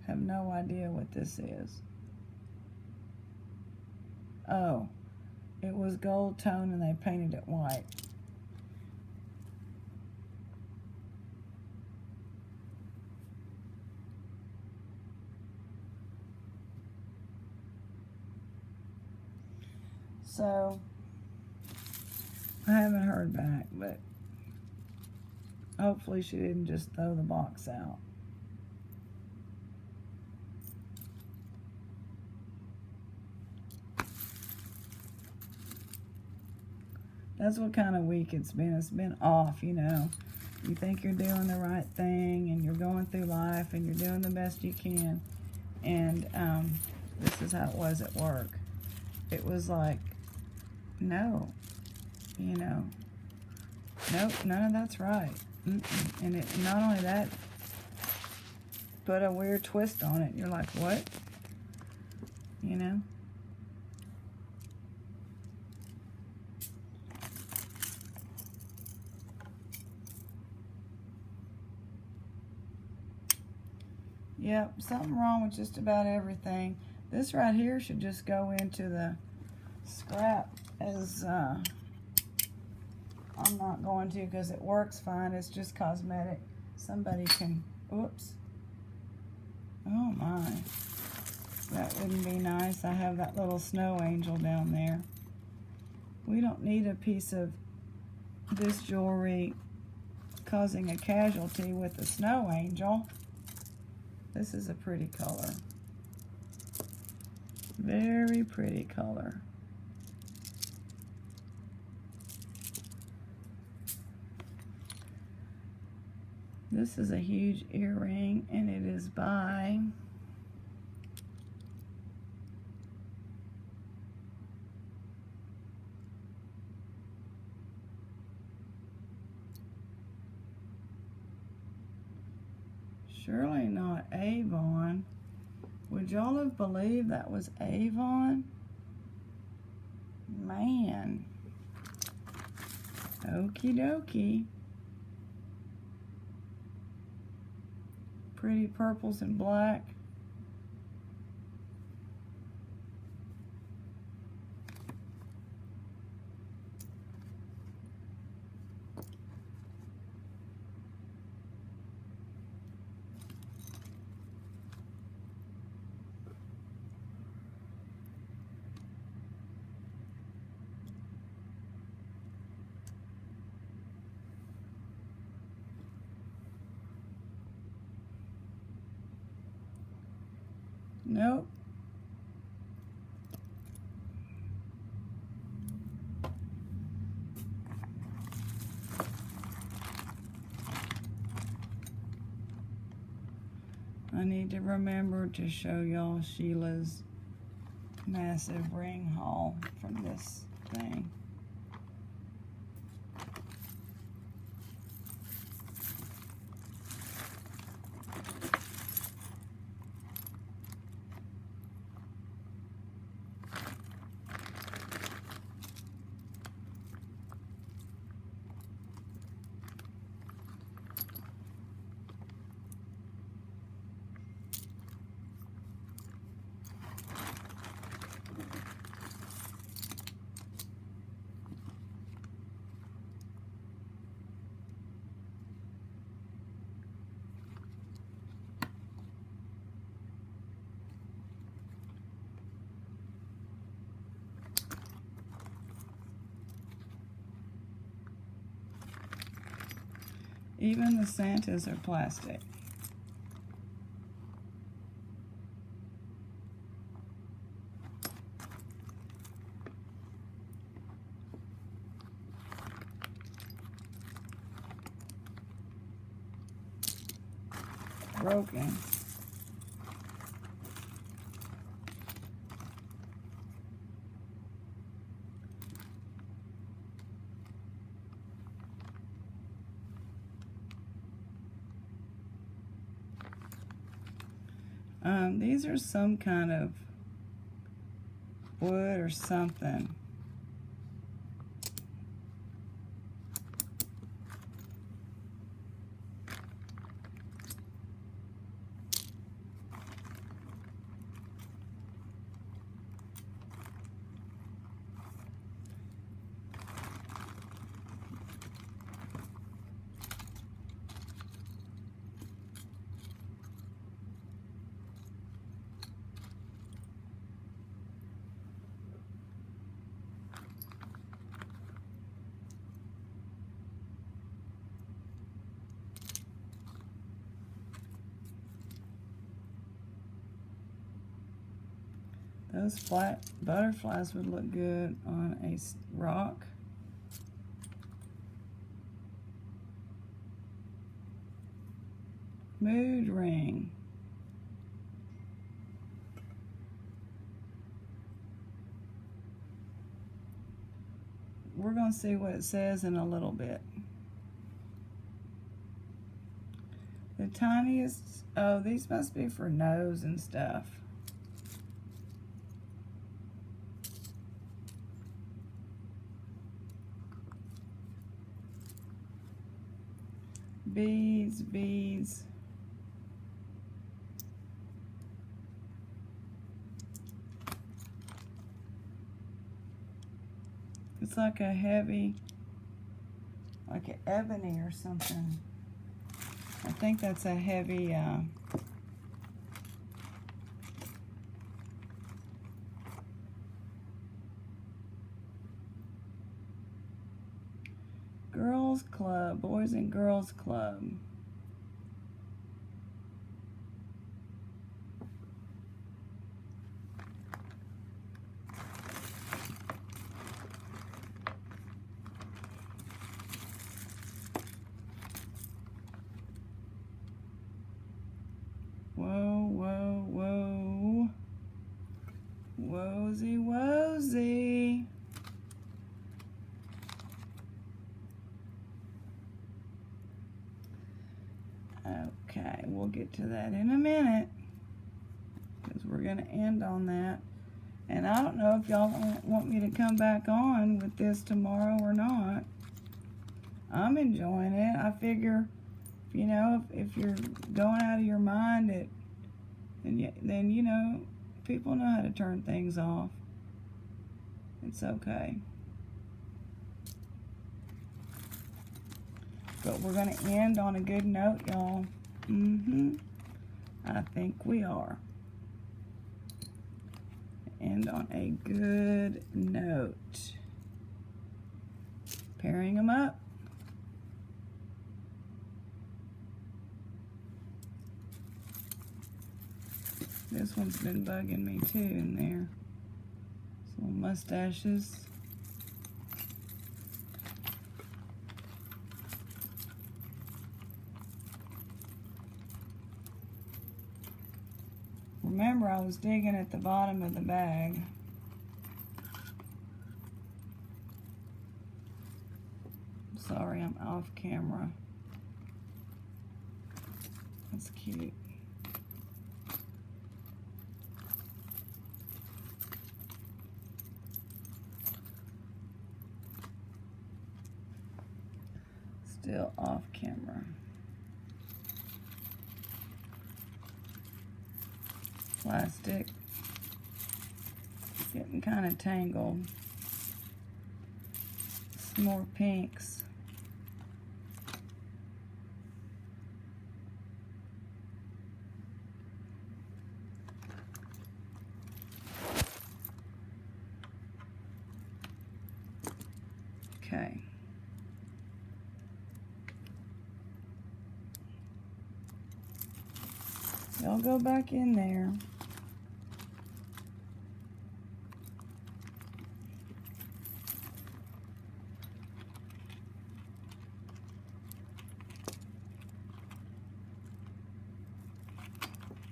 have no idea what this is. Oh, it was gold tone and they painted it white. So, I haven't heard back, but hopefully she didn't just throw the box out. That's what kind of week it's been. It's been off, You think you're doing the right thing, and you're going through life, and you're doing the best you can. And this is how it was at work. It was like, no, nope, none of that's right. And it not only that, but a weird twist on it. You're like, what? Yep, something wrong with just about everything. This right here should just go into the scrap as, I'm not going to because it works fine. It's just cosmetic. Somebody can, oops. Oh my. That wouldn't be nice. I have that little snow angel down there. We don't need a piece of this jewelry causing a casualty with the snow angel. This is a pretty color. Very pretty color. This is a huge earring, and it is by surely not Avon. Would y'all have believed that was Avon? Man. Okie dokie. Pretty purples and black. Nope. I need to remember to show y'all Sheila's massive ring haul from this thing. Even the Santas are plastic. Broken. These are some kind of wood or something. Those flat butterflies would look good on a rock. Mood ring. We're going to see what it says in a little bit. The tiniest, oh, these must be for nose and stuff. Beads, beads. It's like a heavy, like an ebony or something. I think that's a heavy, Girls Club, Boys and Girls Club. Whoa, whoa, whoa. Wozy, wozy. Okay, we'll get to that in a minute because we're going to end on that. And I don't know if y'all want me to come back on with this tomorrow or not. I'm enjoying it. I figure, you know, if you're going out of your mind, then you know, people know how to turn things off. It's okay. But we're going to end on a good note, y'all. I think we are. End on a good note. Pairing them up. This one's been bugging me too in there. Some little mustaches. Remember, I was digging at the bottom of the bag. Sorry, I'm off camera. That's cute. Still off camera. Plastic. Getting kind of tangled. Some more pinks. Okay. Don't go back in there.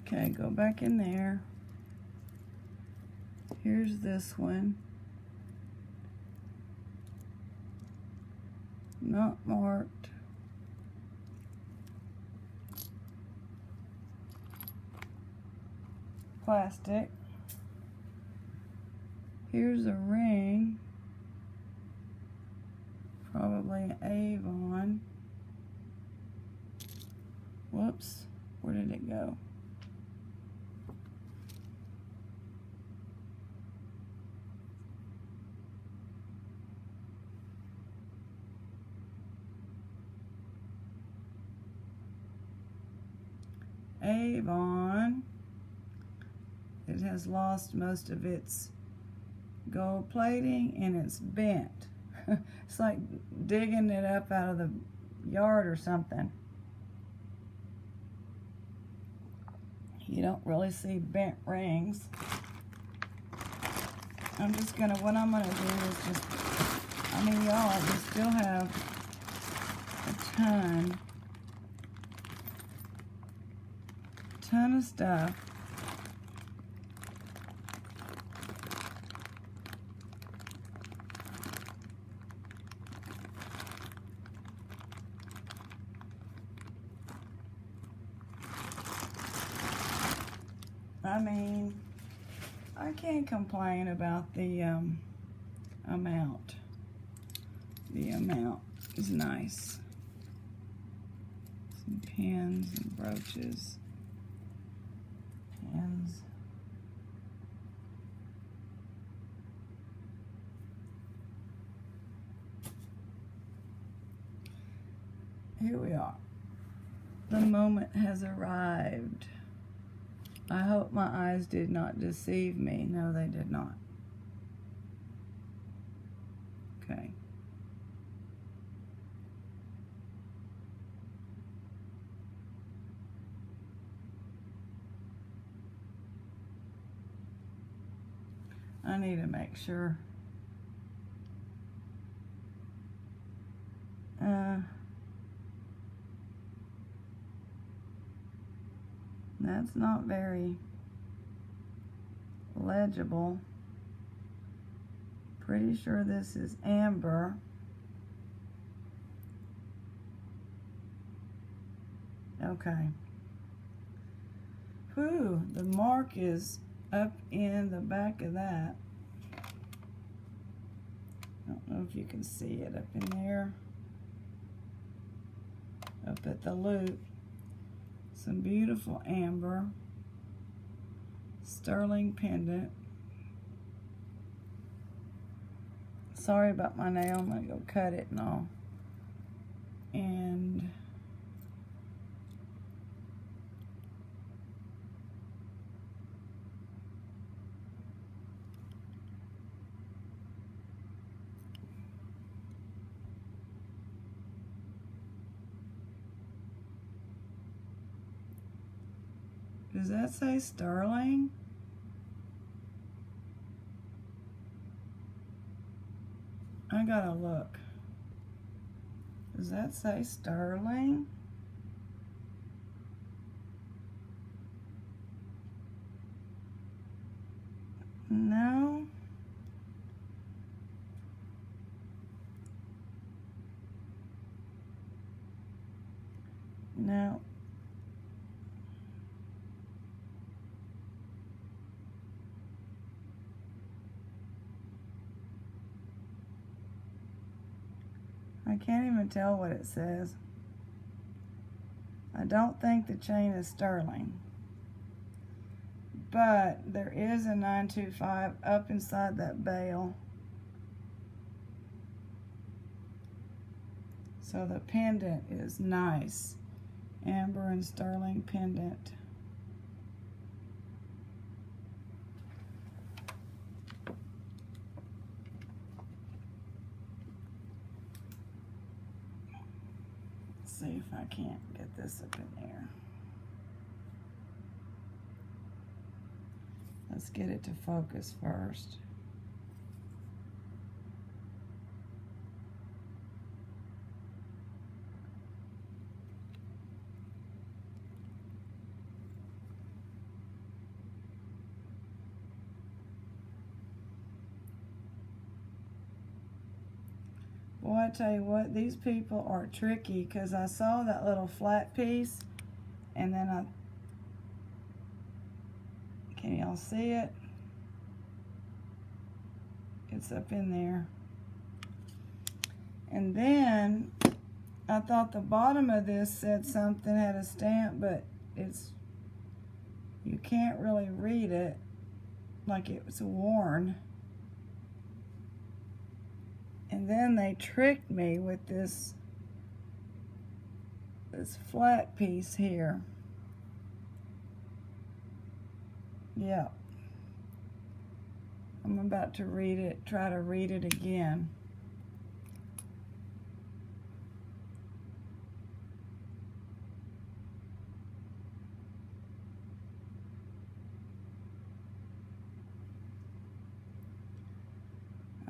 Okay, go back in there. Here's this one. Not marked. Plastic. Here's a ring. Probably an Avon. Whoops, where did it go? Avon. It has lost most of its gold plating and it's bent. It's like digging it up out of the yard or something. You don't really see bent rings. What I'm gonna do is just, I mean, y'all, we still have a ton of stuff. I mean, I can't complain about the amount. The amount is nice. Some pins and brooches. Pins. Here we are. The moment has arrived. I hope my eyes did not deceive me. No, they did not. Okay. I need to make sure. That's not very legible. Pretty sure this is amber. Okay. Whew, the mark is up in the back of that. I don't know if you can see it up in there. Up at the loop. Some beautiful amber. Sterling pendant. Sorry about my nail. I'm going to go cut it and all. And does that say sterling? I gotta look. Does that say sterling? No. No. I can't even tell what it says. I don't think the chain is sterling. But there is a 925 up inside that bail. So the pendant is nice. Amber and sterling pendant. See if I can't get this up in there. Let's get it to focus first. Boy, I tell you what, these people are tricky, because I saw that little flat piece, and then can y'all see it? It's up in there. And then I thought the bottom of this said something, had a stamp, but you can't really read it, like it was worn. And then they tricked me with this flat piece here. Yeah. I'm about to read it, try to read it again.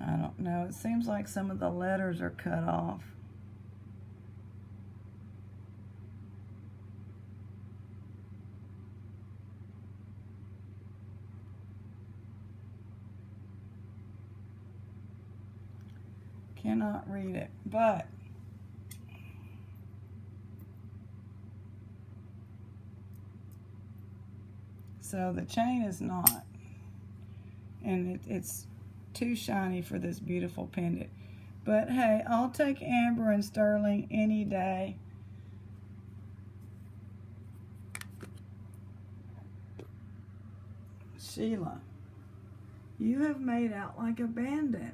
I don't know. It seems like some of the letters are cut off. Cannot read it, but so the chain is not, and it's too shiny for this beautiful pendant. But hey, I'll take amber and sterling any day. Sheila, you have made out like a bandit.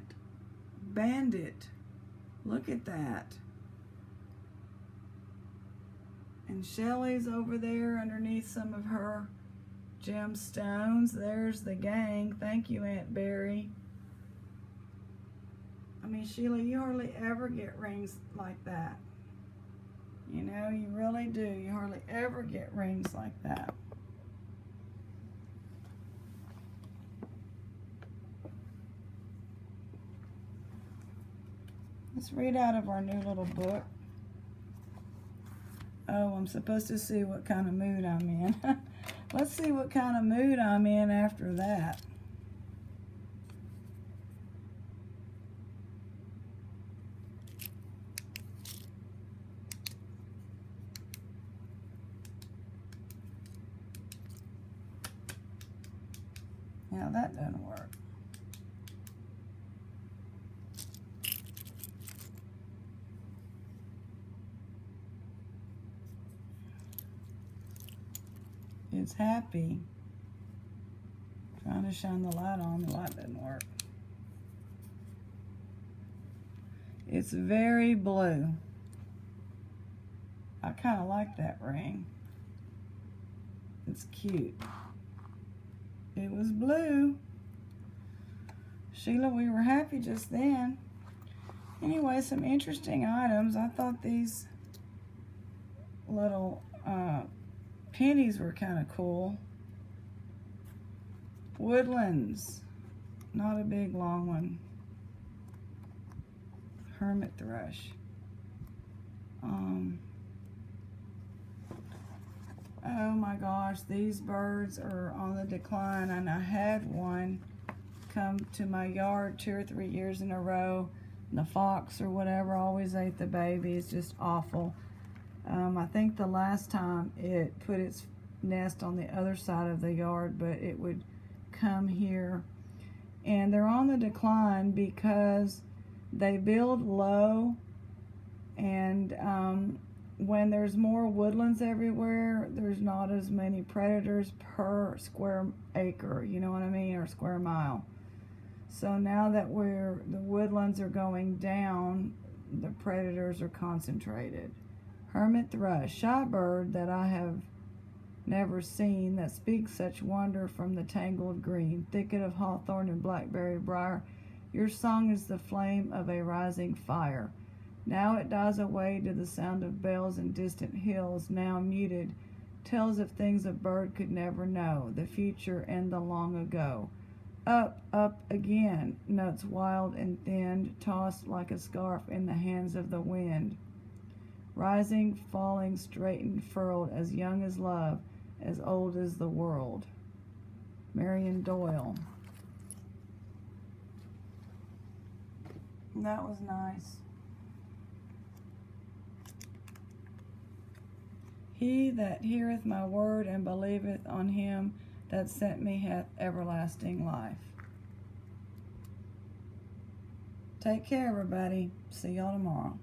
Look at that. And Shelly's over there underneath some of her gemstones. There's the gang. Thank you, Aunt Barry. I mean, Sheila, you hardly ever get rings like that. You know, you really do. You hardly ever get rings like that. Let's read out of our new little book. Oh, I'm supposed to see what kind of mood I'm in. Let's see what kind of mood I'm in after that. Now that doesn't work. It's happy. Trying to shine the light on, the light doesn't work. It's very blue. I kind of like that ring. It's cute. It was blue. Sheila, we were happy just then. Anyway, some interesting items. I thought these little pennies were kind of cool. Woodlands. Not a big long one. Hermit thrush. Oh my gosh, these birds are on the decline, and I had one come to my yard 2 or 3 years in a row. The fox or whatever always ate the baby. It's just awful. I think the last time it put its nest on the other side of the yard, but it would come here. And they're on the decline because they build low, and when there's more woodlands everywhere, there's not as many predators per square acre, you know what I mean, or square mile. So now that the woodlands are going down, the predators are concentrated. Hermit thrush, shy bird that I have never seen, that speaks such wonder from the tangled green thicket of hawthorn and blackberry briar. Your song is the flame of a rising fire. Now it dies away to the sound of bells and distant hills, now muted tells of things a bird could never know, the future and the long ago. Up, up again, notes wild and thinned, tossed like a scarf in the hands of the wind. Rising, falling, straightened, furled, as young as love, as old as the world. Marion Doyle. That was nice. He that heareth my word and believeth on him that sent me hath everlasting life. Take care, everybody. See y'all tomorrow.